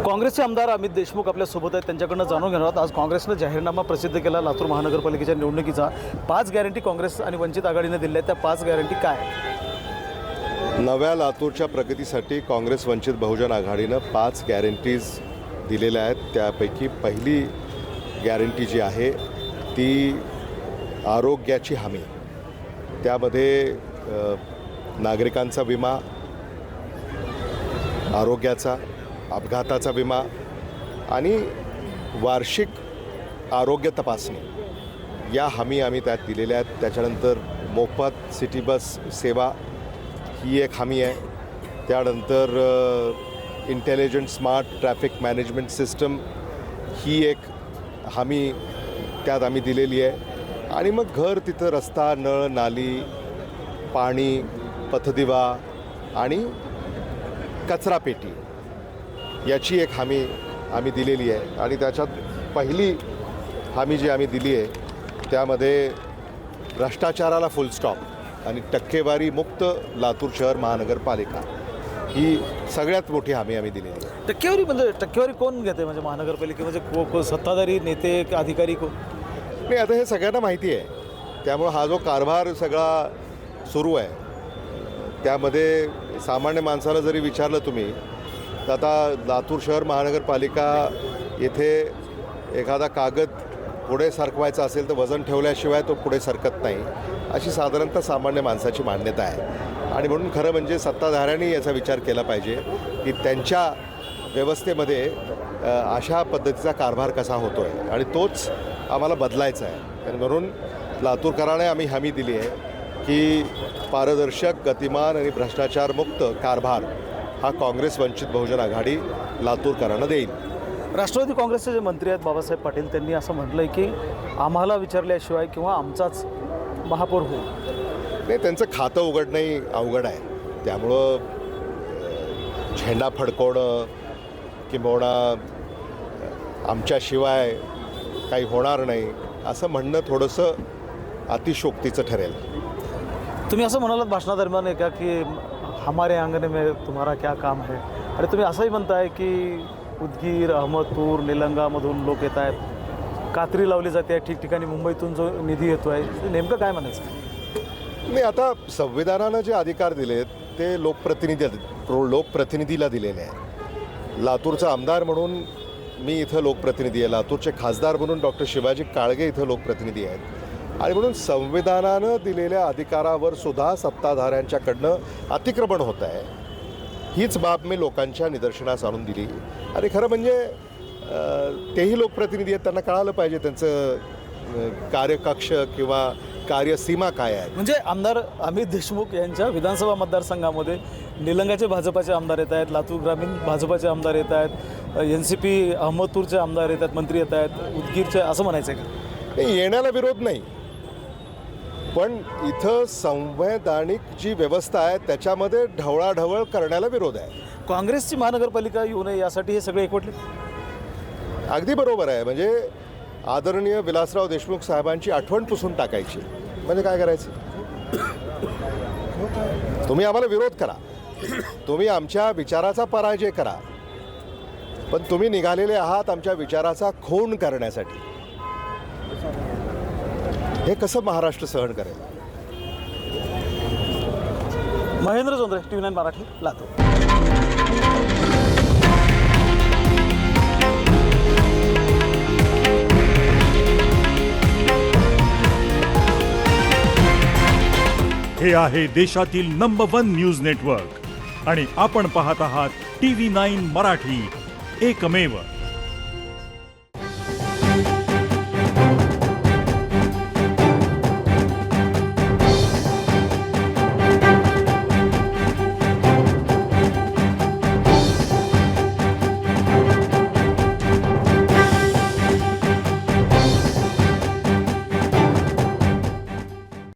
काँग्रेसचे आमदार अमित देशमुख आपल्यासोबत आहेत, त्यांच्याकडनं जाणून घेणार आहोत. आज काँग्रेसनं जाहीरनामा प्रसिद्ध केला लातूर महानगरपालिकेच्या निवडणुकीचा. 5 गॅरंटी काँग्रेस आणि वंचित आघाडीने दिल्या आहेत. त्या 5 गॅरंटी काय आहेत? नव्या लातूरच्या प्रगतीसाठी काँग्रेस वंचित बहुजन आघाडीनं 5 गॅरंटीज दिलेल्या आहेत. त्यापैकी पहिली गॅरंटी जी आहे ती आरोग्याची हमी. त्यामध्ये नागरिकांचा विमा, आरोग्याचा, अपघाताचा विमा आणि वार्षिक आरोग्य तपासणी या हमी आम्ही त्यात दिलेल्या आहेत. त्याच्यानंतर मोफत सिटी बस सेवा ही एक हमी आहे. त्यानंतर intelligent smart traffic management system ही एक हमी त्यात आम्ही दिलेली आहे. आणि मग घर तिथं रस्ता, नळ, नाली, पाणी, पथदिवा आणि कचरा पेटी याची एक हमी आम्ही दिलेली आहे. आणि त्याच्यात पहिली हमी जी आम्ही दिली आहे त्यामध्ये भ्रष्टाचाराला फुल स्टॉप आणि टक्केवारी मुक्त लातूर शहर महानगरपालिका ही सगळ्यात मोठी हमी आम्ही दिलेली आहे. टक्केवारी कोण घेते म्हणजे महानगरपालिकेमध्ये सत्ताधारी, नेते, अधिकारी कोण? नाही, आता हे सगळ्यांना माहिती आहे. त्यामुळं हा जो कारभार सगळा सुरू आहे त्यामध्ये सामान्य माणसाला जरी विचारलं तुम्ही तर आता लातूर शहर महानगरपालिका येथे एखादा कागद पुढे सरकवायचा असेल तर वजन ठेवल्याशिवाय तो पुढे सरकत नाही, अशी साधारणतः सामान्य माणसाची मान्यता आहे. आणि म्हणून खरं म्हणजे सत्ताधाऱ्यांनी याचा विचार केला पाहिजे की त्यांच्या व्यवस्थेमध्ये अशा पद्धतीचा कारभार कसा होतो आहे आणि तोच आम्हाला बदलायचा आहे. आणि म्हणून लातूरकरांना आम्ही हमी दिली आहे की पारदर्शक, गतिमान आणि भ्रष्टाचारमुक्त कारभार हा काँग्रेस वंचित बहुजन आघाडी लातूरकरांना देईल. राष्ट्रवादी काँग्रेसचे जे मंत्री आहेत बाबासाहेब पाटील, त्यांनी असं म्हटलं आहे की आम्हाला विचारल्याशिवाय किंवा आमचाच महापौर होईल. नाही, त्यांचं खातं उघडणंही अवघड आहे. त्यामुळं झेंडा फडकवणं किंबहुना आमच्याशिवाय काही होणार नाही असं म्हणणं थोडंसं अतिशोक्तीचं ठरेल. तुम्ही असं म्हणालात भाषणादरम्यान का की हमारे आंगणे में तुम्हारा क्या काम है, आणि तुम्ही असंही म्हणताय की उदगीर, अहमदपूर, निलंगामधून लोक येत आहेत, कात्री लावली जाते ठिकठिकाणी, मुंबईतून जो निधी येतो आहे, नेमकं काय म्हणायचं? नाही, आता संविधानानं जे अधिकार दिलेत ते लोकप्रतिनिधीला दिलेले आहे. लातूरचा आमदार म्हणून मी इथं लोकप्रतिनिधी आहे, लातूरचे खासदार म्हणून डॉक्टर शिवाजी काळगे इथं लोकप्रतिनिधी आहेत. आणि म्हणून संविधानानं दिलेल्या अधिकारावर सुद्धा सत्ताधाऱ्यांच्याकडनं अतिक्रमण होत आहे. हीच बाब मी लोकांच्या निदर्शनास आणून दिली. आणि खरं म्हणजे तेही लोकप्रतिनिधी आहेत, त्यांना कळालं पाहिजे त्यांचं कार्यकक्ष किंवा कार्यसीमा काय आहे. म्हणजे आमदार अमित देशमुख यांच्या विधानसभा मतदारसंघामध्ये निलंगाचे भाजपाचे आमदार येत आहेत, लातूर ग्रामीण भाजपाचे आमदार येत आहेत, NCP अहमदपूरचे आमदार येत आहेत, मंत्री येत आहेत, उदगीरचे, असं म्हणायचं आहे का? नाही, येण्याला विरोध नाही, पण इथं संवैधानिक जी व्यवस्था आहे त्याच्यामध्ये ढवळाढवळ करण्याला विरोध आहे. काँग्रेसची महानगरपालिका येऊ नये यासाठी हे सगळे एकवटले. अगदी बरोबर आहे. म्हणजे आदरणीय विलासराव देशमुख साहेबांची आठवण पुसून टाकायची म्हणजे काय करायचं? तुम्ही आम्हाला विरोध करा, तुम्ही आमच्या विचाराचा पराजय करा, पण तुम्ही निघालेले आहात आमच्या विचाराचा खून करण्यासाठी. हे कसं महाराष्ट्र सहन करेल? महेंद्र जोंधळे, TV9 मराठी, लातूर. हे आहे देशातील नंबर 1 न्यूज नेटवर्क आणि आपण पाहत आहात TV9 मराठी, एकमेव.